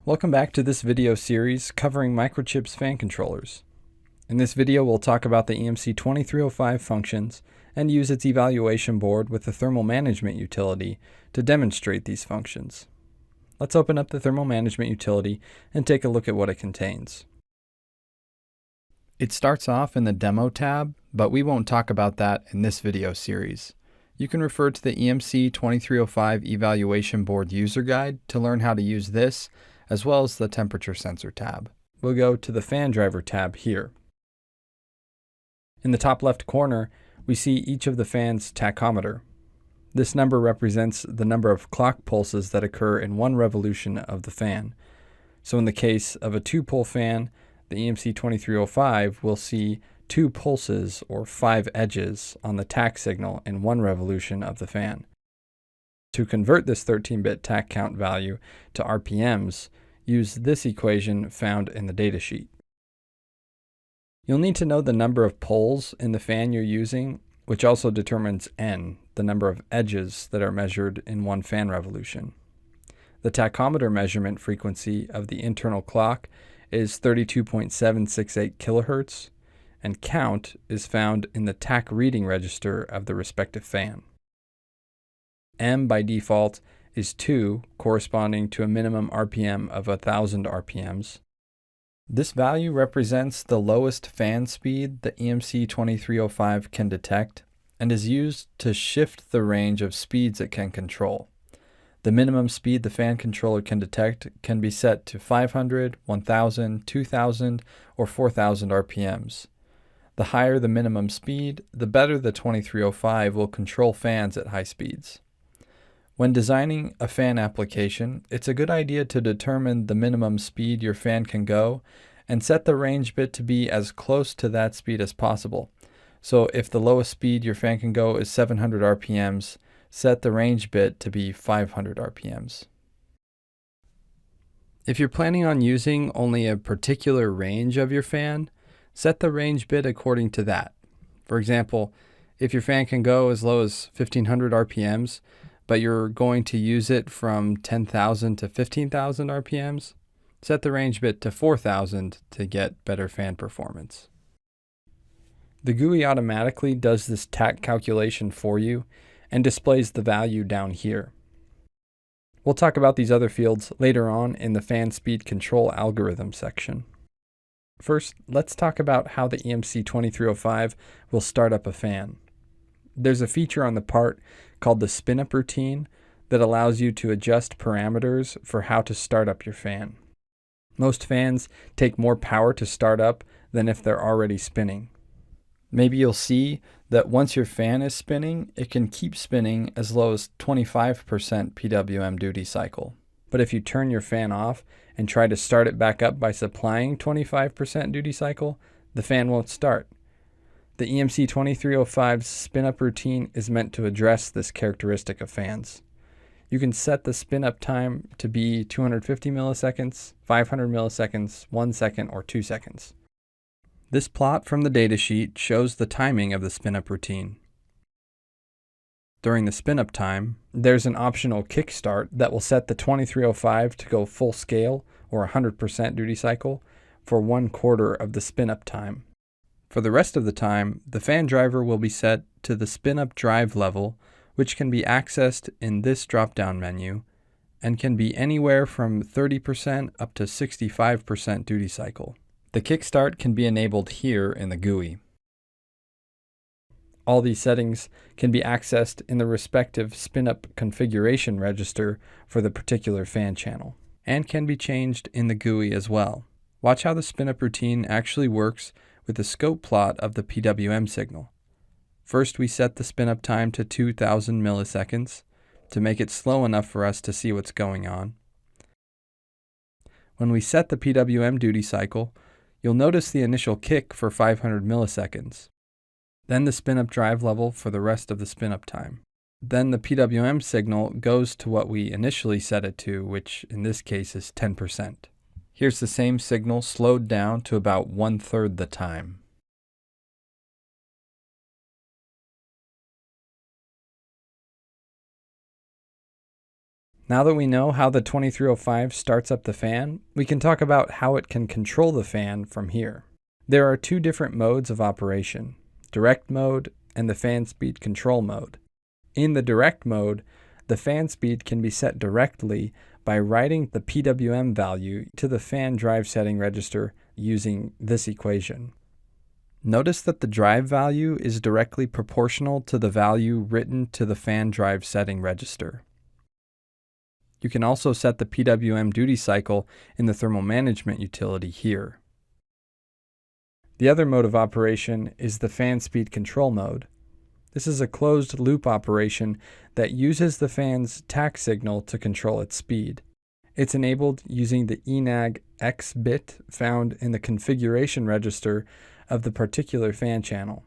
Welcome back to this video series covering Microchip's fan controllers. In this video, we'll talk about the EMC2305 functions and use its evaluation board with the thermal management utility to demonstrate these functions. Let's open up the thermal management utility and take a look at what it contains. It starts off in the Demo tab, but we won't talk about that in this video series. You can refer to the EMC2305 Evaluation Board user guide to learn how to use this, as well as the temperature sensor tab. We'll go to the fan driver tab here. In the top left corner, we see each of the fan's tachometer. This number represents the number of clock pulses that occur in one revolution of the fan. So in the case of a 2-pole fan, the EMC2305 will see 2 pulses or 5 edges on the TACH signal in one revolution of the fan. To convert this 13-bit TACH count value to RPMs, use this equation found in the datasheet. You'll need to know the number of poles in the fan you're using, which also determines N, the number of edges that are measured in one fan revolution. The tachometer measurement frequency of the internal clock is 32.768 kHz, and count is found in the TACH reading register of the respective fan. M by default is 2, corresponding to a minimum RPM of 1000 RPMs. This value represents the lowest fan speed the EMC2305 can detect and is used to shift the range of speeds it can control. The minimum speed the fan controller can detect can be set to 500, 1000, 2000, or 4000 RPMs. The higher the minimum speed, the better the 2305 will control fans at high speeds. When designing a fan application, it's a good idea to determine the minimum speed your fan can go and set the range bit to be as close to that speed as possible. So if the lowest speed your fan can go is 700 RPMs, set the range bit to be 500 RPMs. If you're planning on using only a particular range of your fan, set the range bit according to that. For example, if your fan can go as low as 1500 RPMs, but you're going to use it from 10,000 to 15,000 RPMs, set the range bit to 4,000 to get better fan performance. The GUI automatically does this TACH calculation for you and displays the value down here. We'll talk about these other fields later on in the fan speed control algorithm section. First, let's talk about how the EMC2305 will start up a fan. There's a feature on the part called the spin-up routine that allows you to adjust parameters for how to start up your fan. Most fans take more power to start up than if they're already spinning. Maybe you'll see that once your fan is spinning, it can keep spinning as low as 25% PWM duty cycle. But if you turn your fan off and try to start it back up by supplying 25% duty cycle, the fan won't start. The EMC2305's spin-up routine is meant to address this characteristic of fans. You can set the spin-up time to be 250 milliseconds, 500 milliseconds, 1 second, or 2 seconds. This plot from the datasheet shows the timing of the spin-up routine. During the spin-up time, there's an optional kickstart that will set the 2305 to go full scale, or 100% duty cycle, for 1/4 of the spin-up time. For the rest of the time, the fan driver will be set to the spin-up drive level, which can be accessed in this drop-down menu, and can be anywhere from 30% up to 65% duty cycle. The kickstart can be enabled here in the GUI. All these settings can be accessed in the respective spin-up configuration register for the particular fan channel, and can be changed in the GUI as well. Watch how the spin-up routine actually works with the scope plot of the PWM signal. First, we set the spin-up time to 2000 milliseconds to make it slow enough for us to see what's going on. When we set the PWM duty cycle, you'll notice the initial kick for 500 milliseconds, then the spin-up drive level for the rest of the spin-up time. Then the PWM signal goes to what we initially set it to, which in this case is 10%. Here's the same signal slowed down to about 1/3 the time. Now that we know how the 2305 starts up the fan, we can talk about how it can control the fan from here. There are two different modes of operation, direct mode and the fan speed control mode. In the direct mode, the fan speed can be set directly by writing the PWM value to the fan drive setting register using this equation. Notice that the drive value is directly proportional to the value written to the fan drive setting register. You can also set the PWM duty cycle in the thermal management utility here. The other mode of operation is the fan speed control mode. This is a closed loop operation that uses the fan's TACH signal to control its speed. It's enabled using the enag X bit found in the configuration register of the particular fan channel.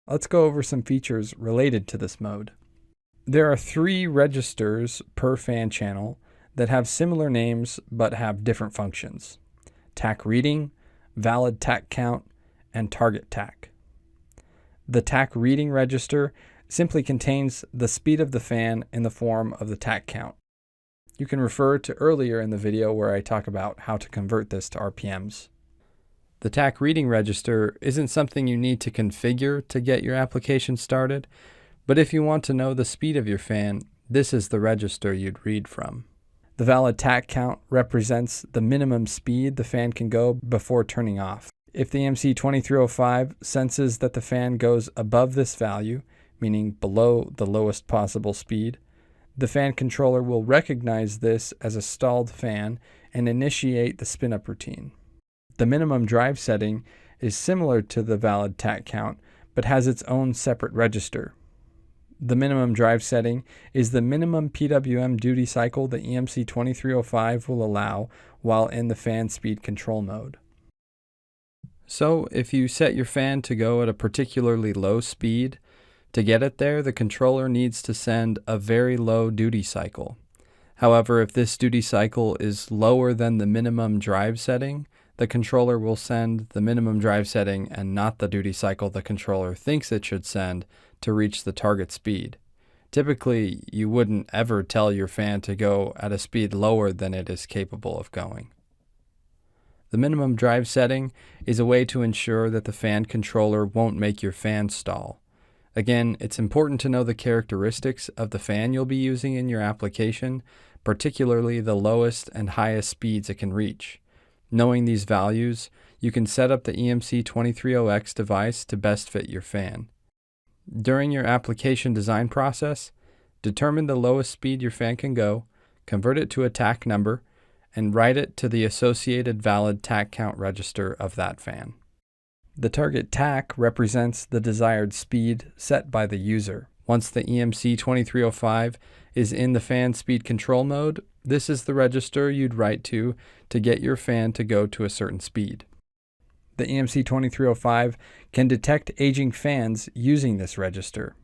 Let's go over some features related to this mode. There are 3 registers per fan channel that have similar names but have different functions: TACH reading, valid TACH count, and target TACH. The TACH reading register simply contains the speed of the fan in the form of the TACH count. You can refer to earlier in the video where I talk about how to convert this to RPMs. The TACH reading register isn't something you need to configure to get your application started, but if you want to know the speed of your fan, this is the register you'd read from. The valid TACH count represents the minimum speed the fan can go before turning off. If the EMC2305 senses that the fan goes above this value, meaning below the lowest possible speed, the fan controller will recognize this as a stalled fan and initiate the spin-up routine. The minimum drive setting is similar to the valid TACH count, but has its own separate register. The minimum drive setting is the minimum PWM duty cycle the EMC2305 will allow while in the fan speed control mode. So if you set your fan to go at a particularly low speed, to get it there, the controller needs to send a very low duty cycle. However, if this duty cycle is lower than the minimum drive setting, the controller will send the minimum drive setting and not the duty cycle the controller thinks it should send to reach the target speed. Typically, you wouldn't ever tell your fan to go at a speed lower than it is capable of going. The minimum drive setting is a way to ensure that the fan controller won't make your fan stall. Again, it's important to know the characteristics of the fan you'll be using in your application, particularly the lowest and highest speeds it can reach. Knowing these values, you can set up the EMC230X device to best fit your fan. During your application design process, determine the lowest speed your fan can go, convert it to a TACH number, and write it to the associated valid TACH count register of that fan. The target TACH represents the desired speed set by the user. Once the EMC2305 is in the fan speed control mode, this is the register you'd write to get your fan to go to a certain speed. The EMC2305 can detect aging fans using this register.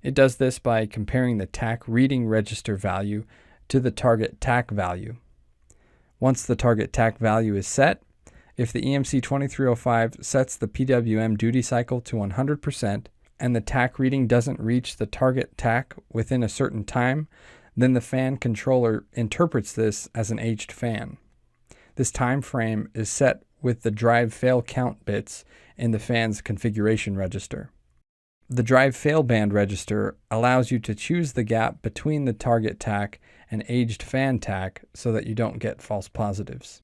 It does this by comparing the TACH reading register value to the target TACH value. Once the target TACH value is set, if the EMC2305 sets the PWM duty cycle to 100% and the TACH reading doesn't reach the target TACH within a certain time, then the fan controller interprets this as an aged fan. This time frame is set with the drive fail count bits in the fan's configuration register. The drive fail band register allows you to choose the gap between the target TACH and aged fan TACH so that you don't get false positives.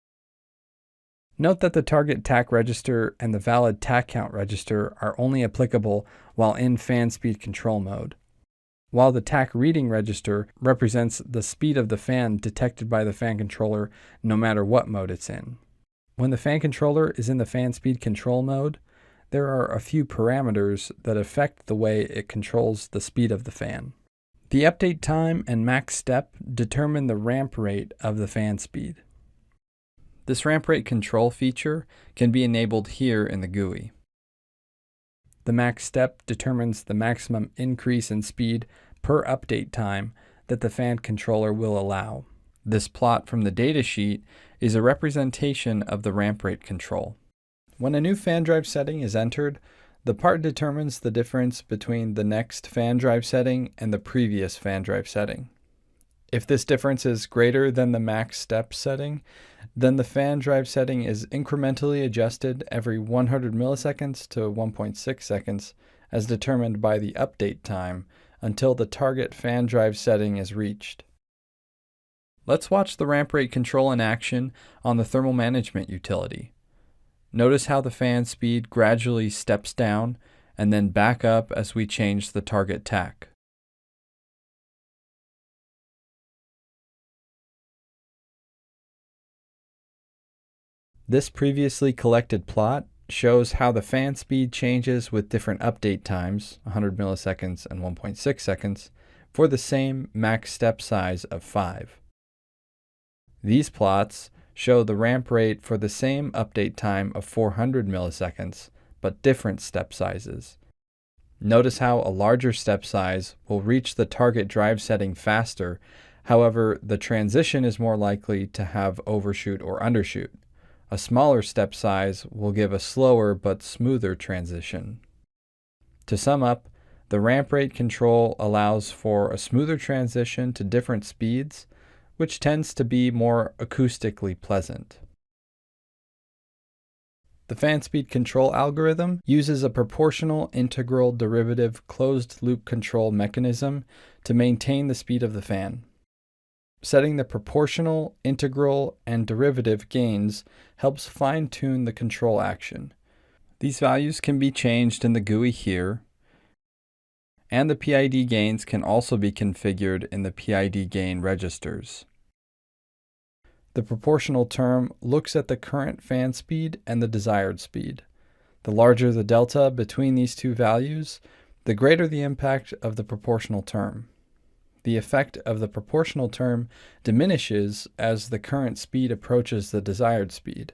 Note that the target TACH register and the valid TACH count register are only applicable while in fan speed control mode, while the TACH reading register represents the speed of the fan detected by the fan controller no matter what mode it's in. When the fan controller is in the fan speed control mode, there are a few parameters that affect the way it controls the speed of the fan. The update time and max step determine the ramp rate of the fan speed. This ramp rate control feature can be enabled here in the GUI. The max step determines the maximum increase in speed per update time that the fan controller will allow. This plot from the datasheet is a representation of the ramp rate control. When a new fan drive setting is entered, the part determines the difference between the next fan drive setting and the previous fan drive setting. If this difference is greater than the max step setting, then the fan drive setting is incrementally adjusted every 100 milliseconds to 1.6 seconds as determined by the update time until the target fan drive setting is reached. Let's watch the ramp rate control in action on the thermal management utility. Notice how the fan speed gradually steps down and then back up as we change the target TACH. This previously collected plot shows how the fan speed changes with different update times, 100 milliseconds and 1.6 seconds, for the same max step size of 5. These plots show the ramp rate for the same update time of 400 milliseconds, but different step sizes. Notice how a larger step size will reach the target drive setting faster, however, the transition is more likely to have overshoot or undershoot. A smaller step size will give a slower but smoother transition. To sum up, the ramp rate control allows for a smoother transition to different speeds, which tends to be more acoustically pleasant. The fan speed control algorithm uses a proportional integral derivative closed-loop control mechanism to maintain the speed of the fan. Setting the proportional, integral, and derivative gains helps fine-tune the control action. These values can be changed in the GUI here, and the PID gains can also be configured in the PID gain registers. The proportional term looks at the current fan speed and the desired speed. The larger the delta between these two values, the greater the impact of the proportional term. The effect of the proportional term diminishes as the current speed approaches the desired speed.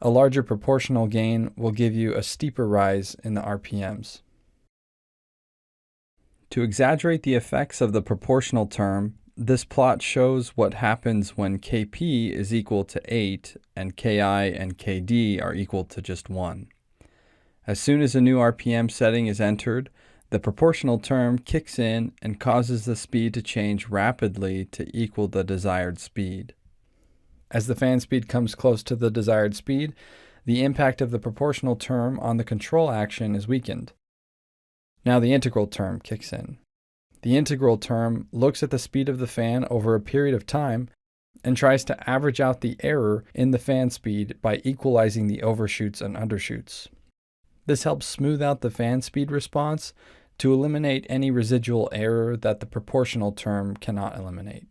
A larger proportional gain will give you a steeper rise in the RPMs. To exaggerate the effects of the proportional term, this plot shows what happens when Kp is equal to 8 and Ki and Kd are equal to just 1. As soon as a new RPM setting is entered, the proportional term kicks in and causes the speed to change rapidly to equal the desired speed. As the fan speed comes close to the desired speed, the impact of the proportional term on the control action is weakened. Now the integral term kicks in. The integral term looks at the speed of the fan over a period of time and tries to average out the error in the fan speed by equalizing the overshoots and undershoots. This helps smooth out the fan speed response to eliminate any residual error that the proportional term cannot eliminate.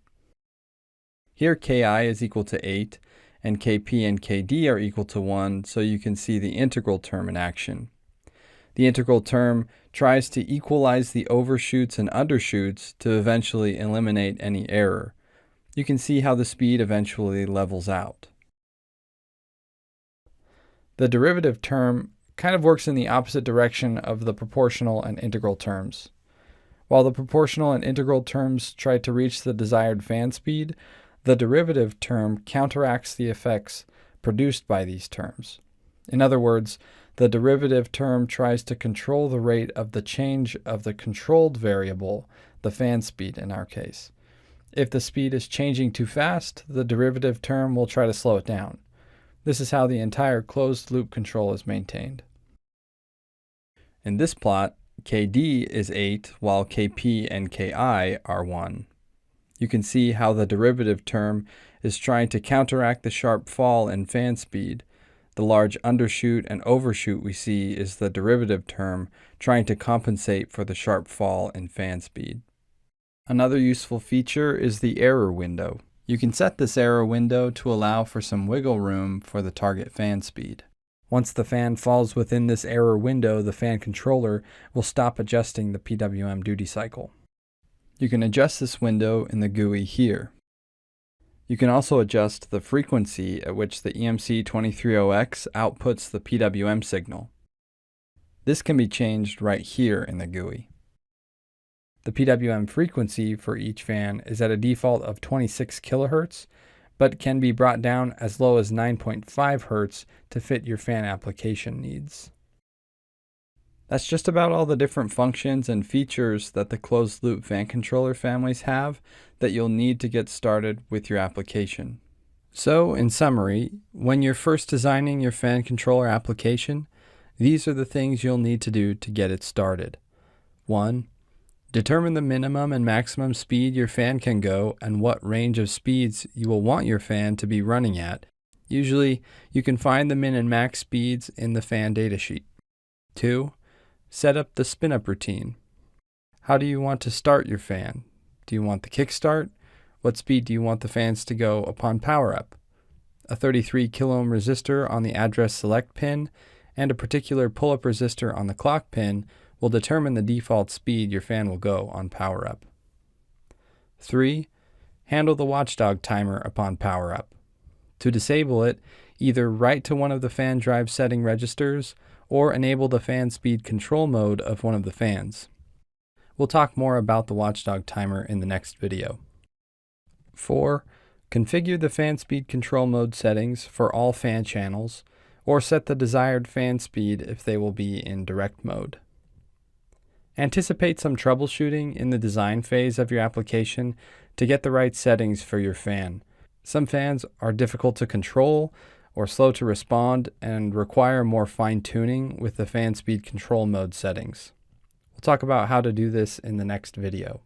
Here Ki is equal to 8 and Kp and Kd are equal to 1, so you can see the integral term in action. The integral term tries to equalize the overshoots and undershoots to eventually eliminate any error. You can see how the speed eventually levels out. The derivative term kind of works in the opposite direction of the proportional and integral terms. While the proportional and integral terms try to reach the desired fan speed, the derivative term counteracts the effects produced by these terms. In other words, the derivative term tries to control the rate of the change of the controlled variable, the fan speed in our case. If the speed is changing too fast, the derivative term will try to slow it down. This is how the entire closed-loop control is maintained. In this plot, Kd is 8 while Kp and Ki are 1. You can see how the derivative term is trying to counteract the sharp fall in fan speed. The large undershoot and overshoot we see is the derivative term trying to compensate for the sharp fall in fan speed. Another useful feature is the error window. You can set this error window to allow for some wiggle room for the target fan speed. Once the fan falls within this error window, the fan controller will stop adjusting the PWM duty cycle. You can adjust this window in the GUI here. You can also adjust the frequency at which the EMC2305 outputs the PWM signal. This can be changed right here in the GUI. The PWM frequency for each fan is at a default of 26 kHz, but can be brought down as low as 9.5 Hz to fit your fan application needs. That's just about all the different functions and features that the closed-loop fan controller families have that you'll need to get started with your application. So, in summary, when you're first designing your fan controller application, these are the things you'll need to do to get it started. 1. Determine the minimum and maximum speed your fan can go and what range of speeds you will want your fan to be running at. Usually, you can find the min and max speeds in the fan datasheet. 2. Set up the spin-up routine. How do you want to start your fan? Do you want the kickstart? What speed do you want the fans to go upon power up? A 33 kilo-ohm resistor on the address select pin and a particular pull-up resistor on the clock pin will determine the default speed your fan will go on power up. 3. Handle the watchdog timer upon power up. To disable it, either write to one of the fan drive setting registers or enable the fan speed control mode of one of the fans. We'll talk more about the watchdog timer in the next video. 4. Configure the fan speed control mode settings for all fan channels, or set the desired fan speed if they will be in direct mode. Anticipate some troubleshooting in the design phase of your application to get the right settings for your fan. Some fans are difficult to control or slow to respond and require more fine-tuning with the fan speed control mode settings. We'll talk about how to do this in the next video.